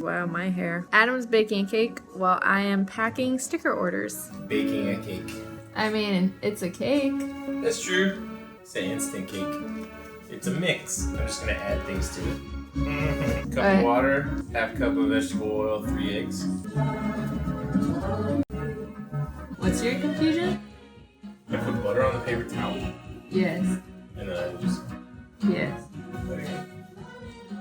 Wow, my hair. Adam's baking a cake while I am packing sticker orders. Baking a cake. I mean, it's a cake. That's true. It's an instant cake. It's a mix. I'm just gonna add things to it. Cup of water, half cup of vegetable oil, 3 eggs. What's your confusion? I put butter on the paper towel. Yes. And then I just... Yes. Okay.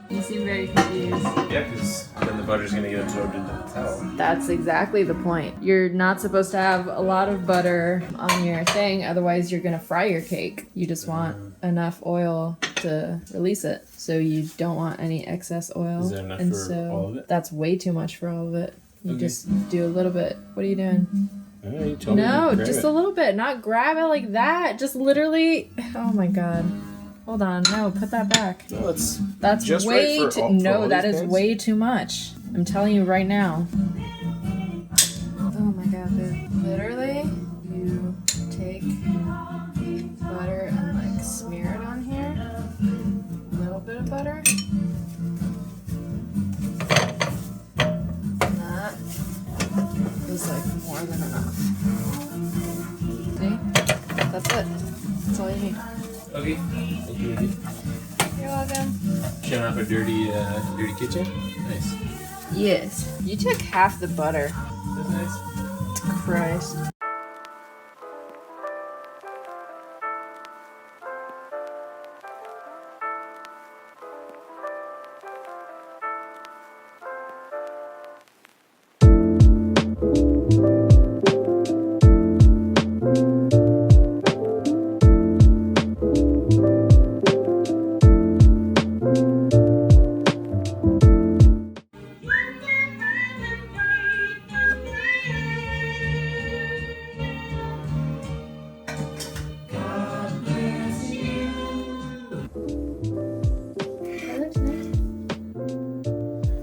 You seem very confused. Yeah, because then the butter's gonna get absorbed into the towel. That's exactly the point. You're not supposed to have a lot of butter on your thing, otherwise you're gonna fry your cake. You just want enough oil to release it, so you don't want any excess oil. Is there enough for all of it? That's way too much for all of it. You just do a little bit. What are you doing? You told me No, to just grab a little bit. Not grab it like that. Just literally. Oh my god. Hold on. No, put that back. No, that's just way right too. for No, that is pans? way too much. I'm telling you right now. Oh my god, babe. Literally, you take butter and like smear it on here. A little bit of butter. And that is like more than enough. See? That's it. That's all you need. Okay. You're welcome. Showing off a dirty kitchen? Nice. Yes. You took half the butter. That's nice. Christ.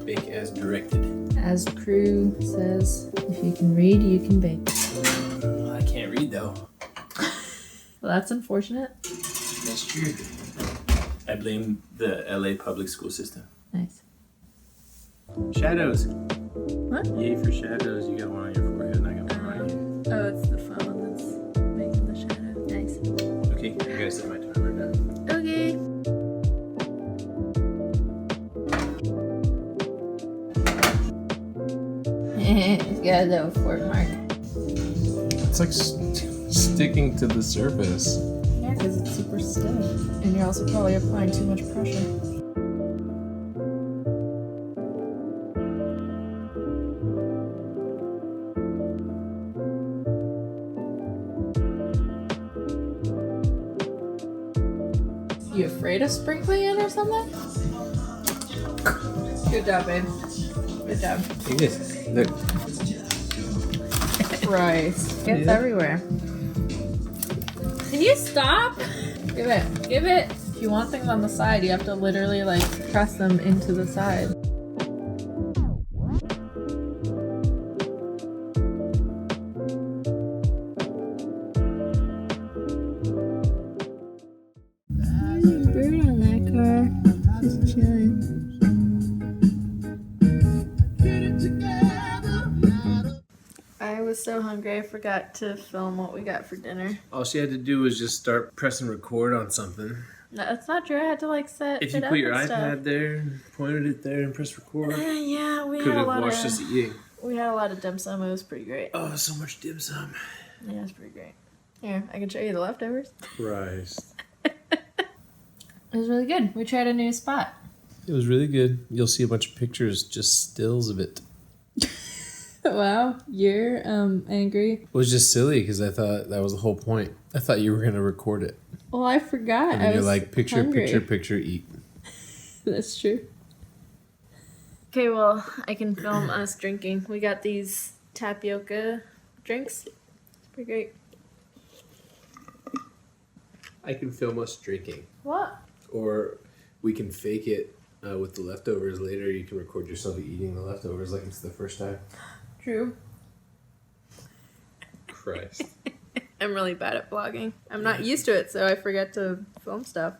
Bake as directed. As Crew says, if you can read, you can bake. Well, I can't read though. Well, that's unfortunate. That's true. I blame the LA public school system. Nice. Shadows. What? Yay for shadows. You got one on your forehead and I got one on you. Oh, it's the phone that's making the shadow. Nice. Okay, I gotta set my timer now. Okay. He's got a little fork mark. It's like sticking to the surface. Yeah, because it's super stiff. And you're also probably applying too much pressure. You afraid of sprinkling it or something? Good job, babe. Good job. Look at this. Look. Christ. Gets everywhere. Can you stop? Give it. Give it. If you want things on the side, you have to literally like press them into the side. There's a bird on that car. Just chilling. I was so hungry I forgot to film what we got for dinner. All she had to do was just start pressing record on something. No, that's not true. I had to like set If it you up put your and iPad stuff. there, pointed it there, and pressed record, Yeah, we could had a have lot watched of us eating. we had a lot of dim sum. It was pretty great. Oh, so much dim sum. Yeah, it's pretty great. Here, I can show you the leftovers. Christ. It was really good. We tried a new spot. It was really good. You'll see a bunch of pictures, just stills of it. Wow, you're angry. It was just silly because I thought that was the whole point. I thought you were going to record it. Well, I forgot. And I then you're was like, picture, hungry. picture, eat. That's true. Okay, well, I can film us drinking. We got these tapioca drinks. It's pretty great. I can film us drinking. What? Or we can fake it with the leftovers later. You can record yourself eating the leftovers like it's the first time. True. Christ. I'm really bad at vlogging. I'm not used to it, so I forget to film stuff.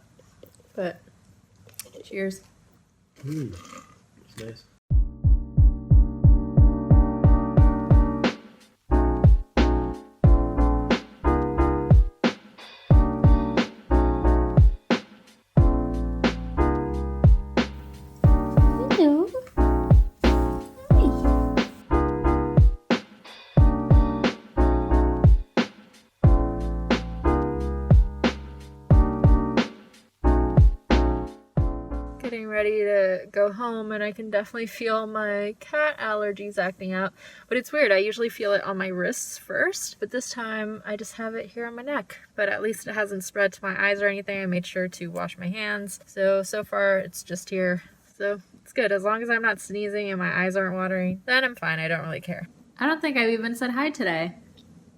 But cheers. It's nice. ready to go home, and I can definitely feel my cat allergies acting out. But it's weird, I usually feel it on my wrists first, but this time I just have it here on my neck. But at least it hasn't spread to my eyes or anything. I made sure to wash my hands. So far it's just here. So it's good. As long as I'm not sneezing and my eyes aren't watering, then I'm fine. I don't really care. I don't think I've even said hi today.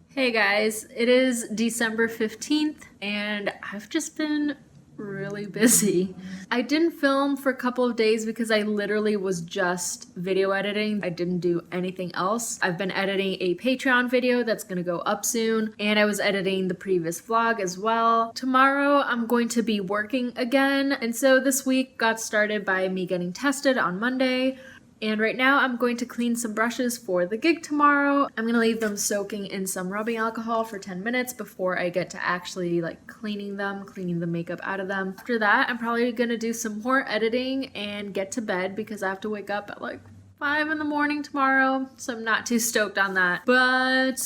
Hey guys, it is December 15th and I've just been really busy. I didn't film for a couple of days because I literally was just video editing. I didn't do anything else. I've been editing a Patreon video that's gonna go up soon, and I was editing the previous vlog as well. Tomorrow I'm going to be working again, and so this week got started by me getting tested on Monday. And right now I'm going to clean some brushes for the gig tomorrow. I'm gonna leave them soaking in some rubbing alcohol for 10 minutes before I get to actually like cleaning the makeup out of them. After that, I'm probably gonna do some more editing and get to bed because I have to wake up at like 5 in the morning tomorrow, so I'm not too stoked on that. But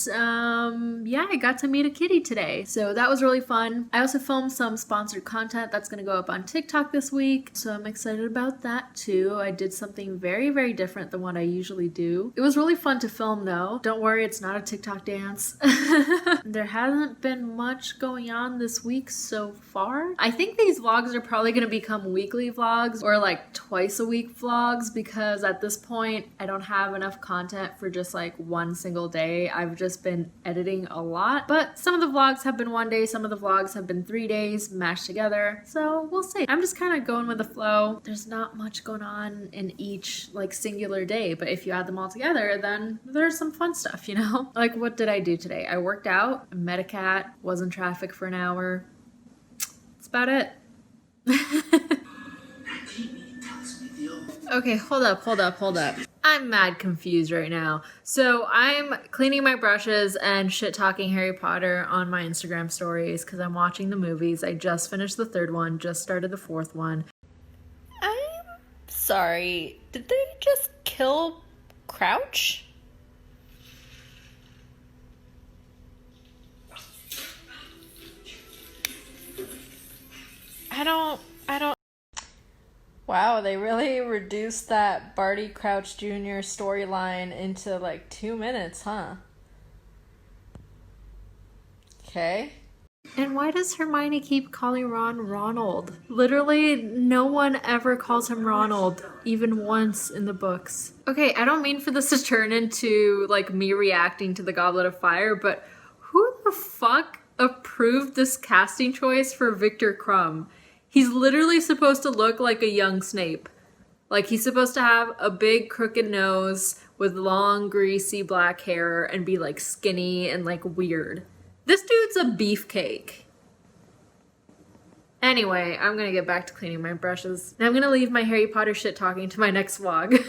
yeah, I got to meet a kitty today, so that was really fun. I also filmed some sponsored content that's gonna go up on TikTok this week, so I'm excited about that too. I did something very, very different than what I usually do. It was really fun to film though. Don't worry, it's not a TikTok dance. There hasn't been much going on this week so far. I think these vlogs are probably gonna become weekly vlogs or like twice a week vlogs because at this point I don't have enough content for just like one single day. I've just been editing a lot, but some of the vlogs have been 1 day, some of the vlogs have been 3 days mashed together, so we'll see. I'm just kind of going with the flow. There's not much going on in each like singular day, but if you add them all together, then there's some fun stuff, you know? Like, what did I do today? I worked out, met a cat, was in traffic for an hour. That's about it. Okay, hold up. I'm mad confused right now. So I'm cleaning my brushes and shit-talking Harry Potter on my Instagram stories because I'm watching the movies. I just finished the 3rd one, just started the 4th one. I'm sorry, did they just kill Crouch? I don't. Wow, they really reduced that Barty Crouch Jr. storyline into like 2 minutes, huh? Okay. And why does Hermione keep calling Ron Ronald? Literally, no one ever calls him Ronald, even once in the books. Okay, I don't mean for this to turn into like me reacting to the Goblet of Fire, but who the fuck approved this casting choice for Victor Crumb? He's literally supposed to look like a young Snape. Like, he's supposed to have a big crooked nose with long, greasy black hair and be like skinny and like weird. This dude's a beefcake. Anyway, I'm gonna get back to cleaning my brushes. And I'm gonna leave my Harry Potter shit talking to my next vlog.